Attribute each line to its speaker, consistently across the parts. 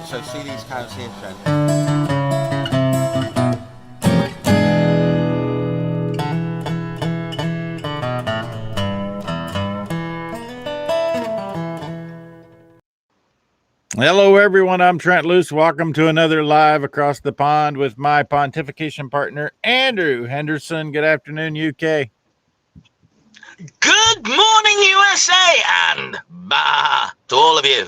Speaker 1: So see these kind of seeing trend.
Speaker 2: Hello, everyone. I'm Trent Luce. Welcome to another Live Across the Pond with my pontification partner, Andrew Henderson. Good afternoon, UK.
Speaker 3: Good morning, USA, and bah to all of you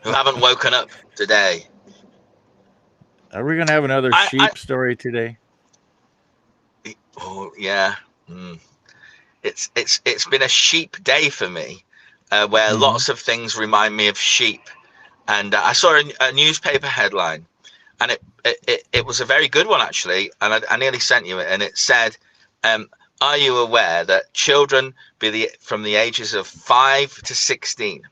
Speaker 3: who haven't woken up today.
Speaker 2: Are we going to have another sheep story today?
Speaker 3: Oh yeah, it's been a sheep day for me, where lots of things remind me of sheep. And I saw a newspaper headline, and it was a very good one actually, and I nearly sent you it, and it said, "Are you aware that children from the ages of 5 to 16,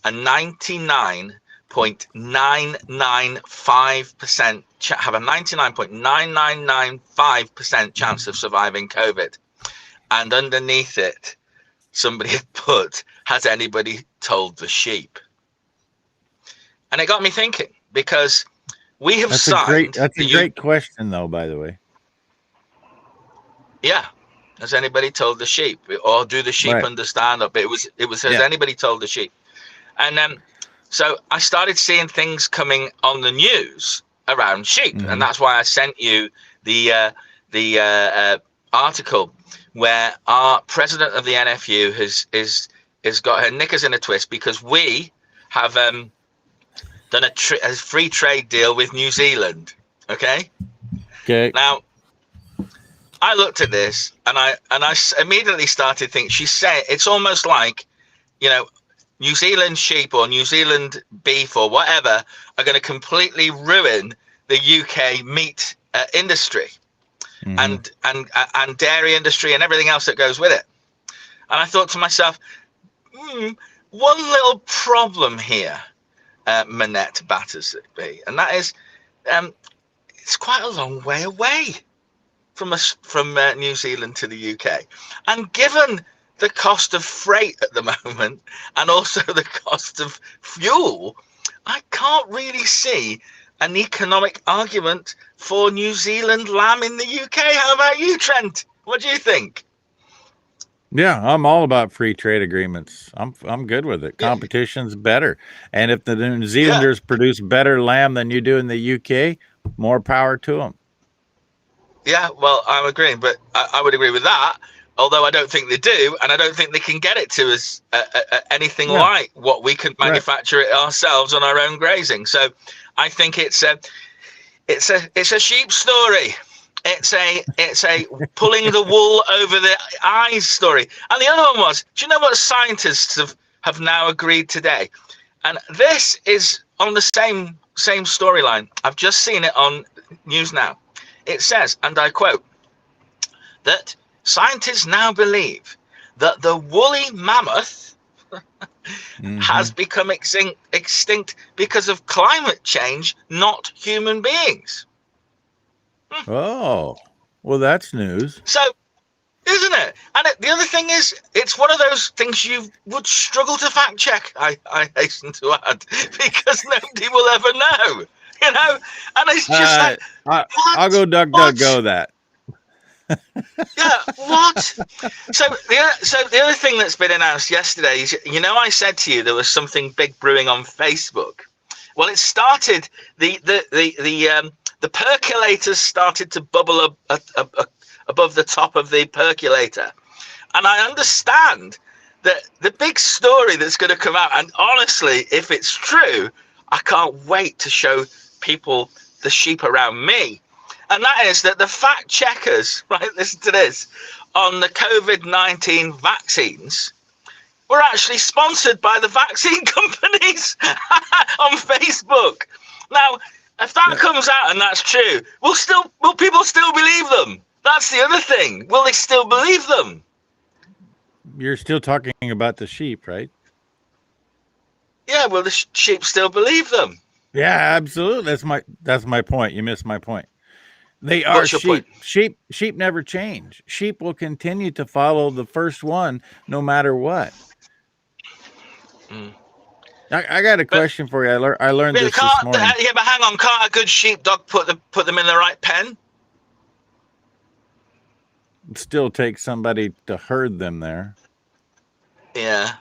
Speaker 3: a 99.995% have a 99.9995% chance of surviving COVID?" And underneath it, somebody had put, "Has anybody told the sheep?" And it got me thinking, because we have signed.
Speaker 2: That's a great question, though, by the way.
Speaker 3: Yeah. Has anybody told the sheep? Or do the sheep understand? But it was has anybody told the sheep? And so I started seeing things coming on the news around sheep, and that's why I sent you the article where our president of the NFU has got her knickers in a twist, because we have done a free trade deal with New Zealand. Okay. Now, I looked at this and I immediately started thinking. She said it's almost like, New Zealand sheep or New Zealand beef or whatever are going to completely ruin the UK meat industry and dairy industry and everything else that goes with it. And I thought to myself, one little problem here, Manette Battersby, and that is, it's quite a long way away from New Zealand to the UK, and given the cost of freight at the moment and also the cost of fuel, I can't really see an economic argument for New Zealand lamb in the UK. How about you, Trent? What do you think?
Speaker 2: Yeah, I'm all about free trade agreements. I'm good with it. Competition's better. And if the New Zealanders produce better lamb than you do in the UK, more power to them.
Speaker 3: Yeah, well, I'm agreeing, but I would agree with that. Although I don't think they do, and I don't think they can get it to us anything like what we can manufacture it ourselves on our own grazing. So I think it's a sheep story. It's a pulling the wool over the eyes story. And the other one was, do you know what scientists have now agreed today? And this is on the same storyline. I've just seen it on News Now. It says, and I quote, that scientists now believe that the woolly mammoth has become extinct because of climate change, not human beings.
Speaker 2: Oh, well, that's news.
Speaker 3: So, isn't it? And the other thing is, it's one of those things you would struggle to fact check, I hasten to add, because nobody will ever know, And it's just
Speaker 2: I'll go DuckDuckGo that.
Speaker 3: Yeah, what? So the other thing that's been announced yesterday is, I said to you there was something big brewing on Facebook. Well, it started, the percolators started to bubble up above the top of the percolator, and I understand that the big story that's going to come out, and honestly, if it's true, I can't wait to show people the sheep around me. And that is that the fact checkers, right, listen to this, on the COVID-19 vaccines were actually sponsored by the vaccine companies on Facebook. Now, if that comes out and that's true, will people still believe them? That's the other thing. Will they still believe them?
Speaker 2: You're still talking about the sheep, right?
Speaker 3: Yeah, will the sheep still believe them?
Speaker 2: Yeah, absolutely. That's my point. You missed my point. They are sheep. Sheep never change. Sheep will continue to follow the first one no matter what. I got a question for you. I learned
Speaker 3: Really,
Speaker 2: this morning.
Speaker 3: yeah, but hang on, can't a good sheepdog put them in the right pen?
Speaker 2: It still takes somebody to herd them there.
Speaker 3: Yeah.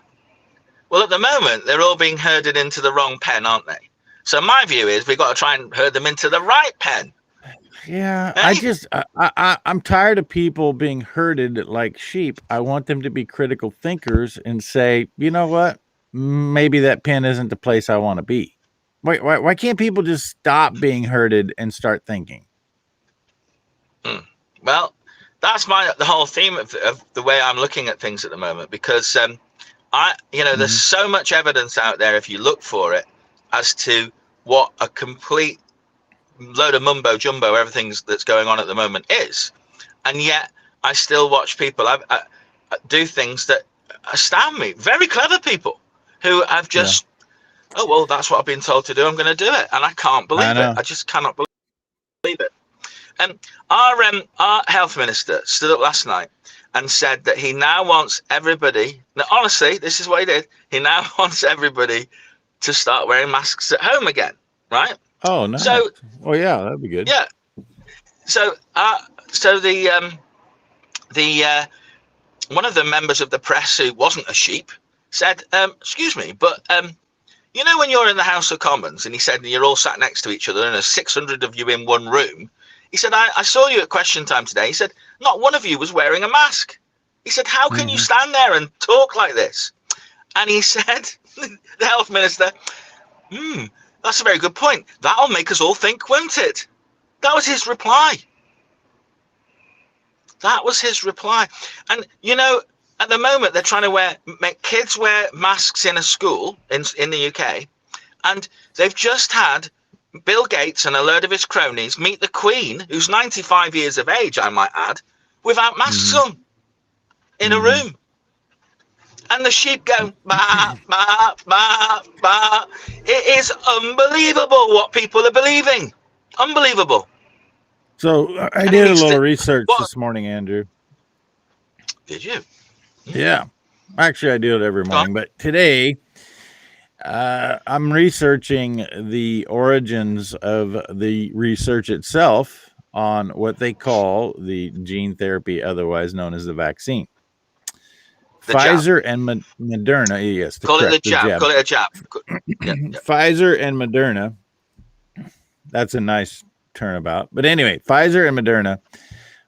Speaker 3: Well, at the moment, they're all being herded into the wrong pen, aren't they? So my view is we've got to try and herd them into the right pen.
Speaker 2: Yeah,
Speaker 3: Eh?
Speaker 2: I'm tired of people being herded like sheep. I want them to be critical thinkers and say, you know what? Maybe that pen isn't the place I want to be. Why can't people just stop being herded and start thinking?
Speaker 3: Well, that's the whole theme of the way I'm looking at things at the moment, because there's so much evidence out there if you look for it as to what a complete load of mumbo jumbo everything that's going on at the moment is, and yet I still watch people do things that astound me. Very clever people who have just, oh well, that's what I've been told to do. I'm going to do it, and I can't believe it. I just cannot believe it. Our health minister stood up last night and said that he now wants everybody. Now, honestly, this is what he did. He now wants everybody to start wearing masks at home again, right?
Speaker 2: Oh, nice.
Speaker 3: So,
Speaker 2: yeah, that'd be good.
Speaker 3: Yeah. So the one of the members of the press who wasn't a sheep said, "Excuse me, but you know when you're in the House of Commons," and he said, you're all sat next to each other and there's 600 of you in one room. He said, I saw you at question time today. He said, not one of you was wearing a mask. He said, how can you stand there and talk like this? And he said, the health minister, that's a very good point. That'll make us all think, won't it? That was his reply. And, at the moment, they're trying to make kids wear masks in a school in the UK. And they've just had Bill Gates and a load of his cronies meet the Queen, who's 95 years of age, I might add, without masks on in a room. And the sheep go, bah, bah, bah, bah. It is unbelievable what people are believing. Unbelievable.
Speaker 2: So I did a little research this morning, Andrew.
Speaker 3: Did you?
Speaker 2: Yeah. Actually, I do it every morning. But today, I'm researching the origins of the research itself on what they call the gene therapy, otherwise known as the vaccine. Pfizer and Moderna, yes.
Speaker 3: Call it the jab. Call it a jab.
Speaker 2: Pfizer and Moderna, that's a nice turnabout. But anyway, Pfizer and Moderna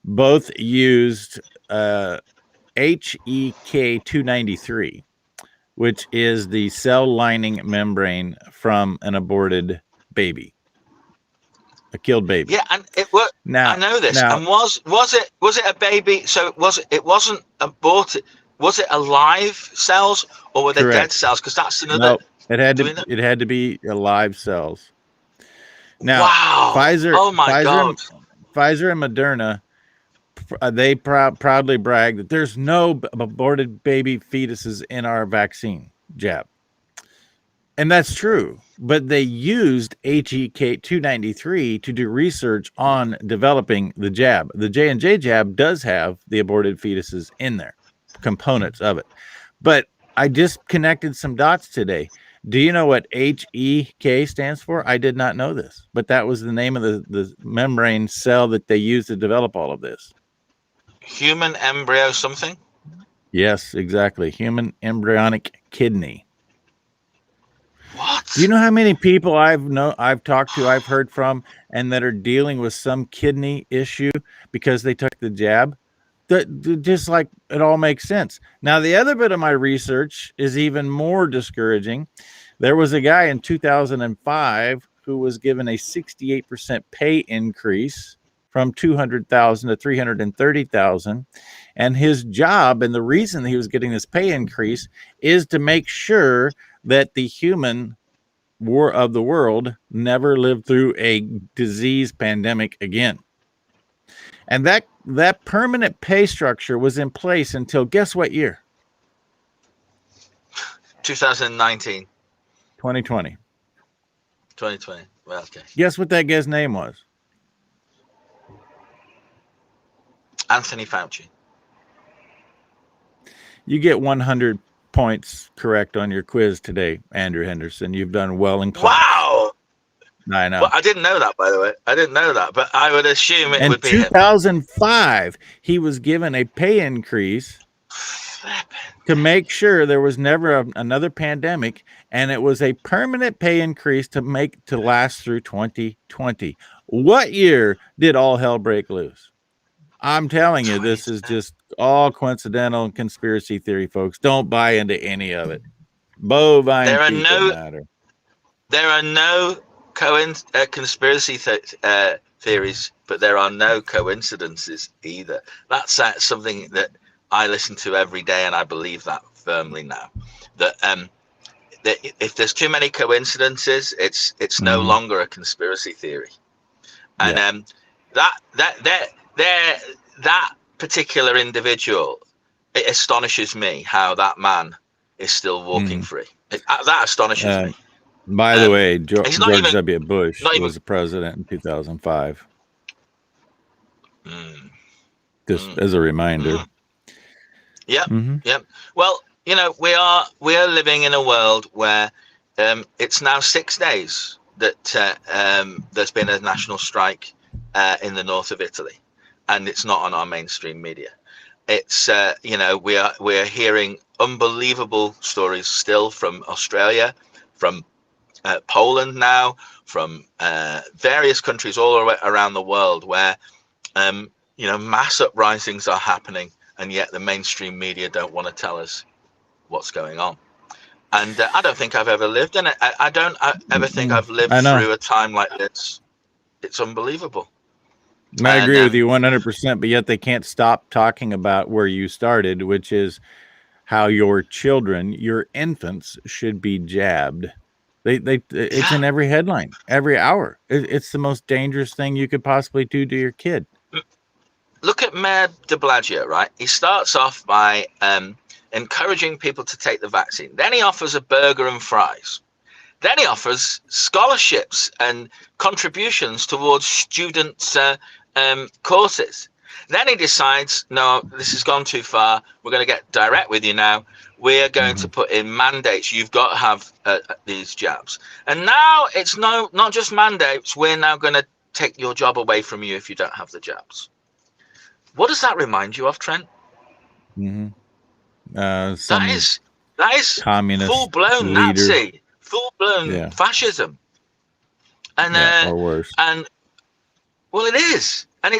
Speaker 2: both used HEK293, which is the cell lining membrane from an aborted baby, a killed baby.
Speaker 3: Yeah, and it worked. Now, I know this. And was it a baby? So it wasn't aborted. Was it alive cells or were they dead cells? Because that's another.
Speaker 2: No, it had to be alive cells. Now,
Speaker 3: wow.
Speaker 2: Pfizer.
Speaker 3: Oh my God.
Speaker 2: Pfizer and Moderna, they proudly brag that there's no aborted baby fetuses in our vaccine jab. And that's true. But they used HEK293 to do research on developing the jab. The J&J jab does have the aborted fetuses in there, components of it. But I just connected some dots today. Do you know what HEK stands for? I did not know this, but that was the name of the membrane cell that they used to develop all of this.
Speaker 3: Human embryo something?
Speaker 2: Yes, exactly. Human embryonic kidney.
Speaker 3: What?
Speaker 2: Do you know how many people I've talked to, I've heard from, and that are dealing with some kidney issue because they took the jab? Just like it all makes sense. Now, the other bit of my research is even more discouraging. There was a guy in 2005 who was given a 68% pay increase from 200,000 to 330,000, and his job and the reason he was getting this pay increase is to make sure that the human war of the world never lived through a disease pandemic again. And that permanent pay structure was in place until guess what year?
Speaker 3: 2019.
Speaker 2: 2020.
Speaker 3: 2020. Well, okay.
Speaker 2: Guess what that guy's name was? Anthony
Speaker 3: Fauci.
Speaker 2: You get 100% points correct on your quiz today, Andrew Henderson. You've done well in class.
Speaker 3: Wow.
Speaker 2: I know.
Speaker 3: Well, I didn't know that, by the way. I didn't know that, but I would assume it
Speaker 2: In
Speaker 3: would be him.
Speaker 2: 2005, he was given a pay increase to make sure there was never another pandemic, and it was a permanent pay increase to last through 2020. What year did all hell break loose? I'm telling you, this is just all coincidental and conspiracy theory, folks. Don't buy into any of it. Bovine fecal matter. There
Speaker 3: are no conspiracy theories, but there are no coincidences either. That's something that I listen to every day, and I believe that firmly now. That if there's too many coincidences, it's no longer a conspiracy theory. And that particular individual, it astonishes me how that man is still walking free. That astonishes me.
Speaker 2: By the way, George W. Bush was the president in 2005. Just as a reminder.
Speaker 3: Yep. Well, we are living in a world where it's now 6 days that there's been a national strike in the north of Italy, and it's not on our mainstream media. It's we are hearing unbelievable stories still from Australia, from Poland now, from various countries all around the world where mass uprisings are happening, and yet the mainstream media don't want to tell us what's going on. And I don't think I've ever lived in it. I don't ever think I've lived through a time like this. It's unbelievable.
Speaker 2: I agree with you 100%, but yet they can't stop talking about where you started, which is how your children, your infants, should be jabbed. It's in every headline, every hour. It's the most dangerous thing you could possibly do to your kid.
Speaker 3: Look at Mayor de Blasio, right? He starts off by encouraging people to take the vaccine. Then he offers a burger and fries. Then he offers scholarships and contributions towards students' courses. Then he decides, no, this has gone too far. We're going to get direct with you now. We're going to put in mandates. You've got to have these jabs. And now it's not just mandates. We're now going to take your job away from you if you don't have the jabs. What does that remind you of, Trent? That is
Speaker 2: communist
Speaker 3: full-blown
Speaker 2: leader.
Speaker 3: Nazi, full-blown fascism, and
Speaker 2: or worse.
Speaker 3: And well, it is, and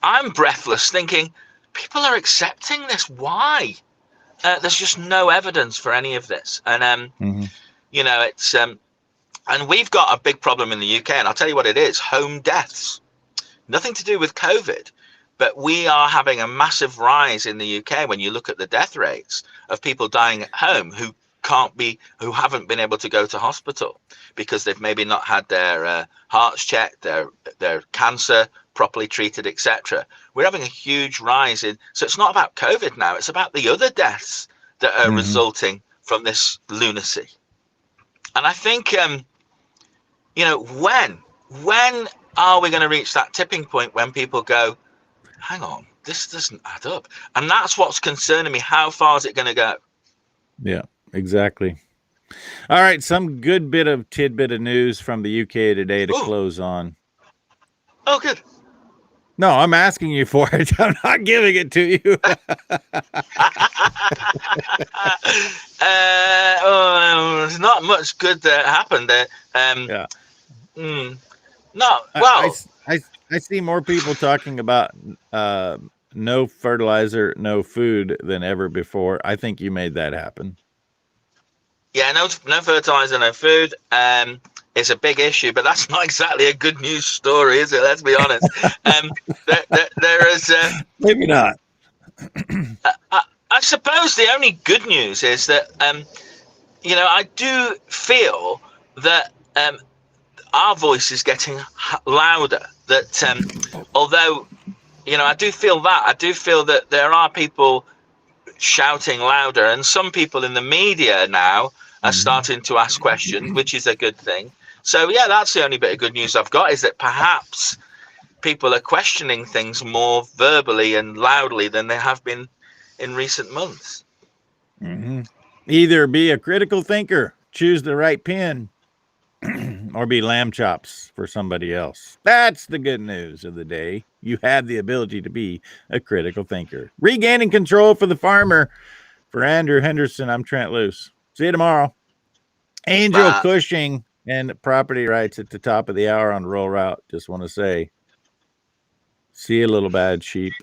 Speaker 3: I'm breathless, thinking people are accepting this. Why? There's just no evidence for any of this, and it's and we've got a big problem in the UK, and I'll tell you what it is: home deaths. Nothing to do with COVID, but we are having a massive rise in the UK when you look at the death rates of people dying at home who haven't been able to go to hospital because they've maybe not had their hearts checked, their cancer properly treated, etc. We're having a huge rise so it's not about COVID now, it's about the other deaths that are resulting from this lunacy. And I think, when are we going to reach that tipping point when people go, hang on, this doesn't add up? And that's what's concerning me. How far is it going to go?
Speaker 2: Yeah, exactly. All right, some good tidbit of news from the UK today to close on.
Speaker 3: Oh, good.
Speaker 2: No, I'm asking you for it. I'm not giving it to you.
Speaker 3: There's not much good that happened there. No, well,
Speaker 2: I see more people talking about no fertilizer, no food than ever before. I think you made that happen.
Speaker 3: Yeah, no fertilizer, no food. It's a big issue, but that's not exactly a good news story, is it? Let's be honest. There is
Speaker 2: maybe not.
Speaker 3: I suppose the only good news is that I do feel that our voice is getting louder. That although I do feel that there are people shouting louder, and some people in the media now are starting to ask questions, which is a good thing. So yeah, that's the only bit of good news I've got, is that perhaps people are questioning things more verbally and loudly than they have been in recent months.
Speaker 2: Mm-hmm. Either be a critical thinker, choose the right pin, or be lamb chops for somebody else. That's the good news of the day. You have the ability to be a critical thinker. Regaining control for the farmer. For Andrew Henderson, I'm Trent Luce. See you tomorrow. Angel
Speaker 3: Bye.
Speaker 2: Cushing and property rights at the top of the hour on Rural Route. Just want to say, see you, little bad sheep.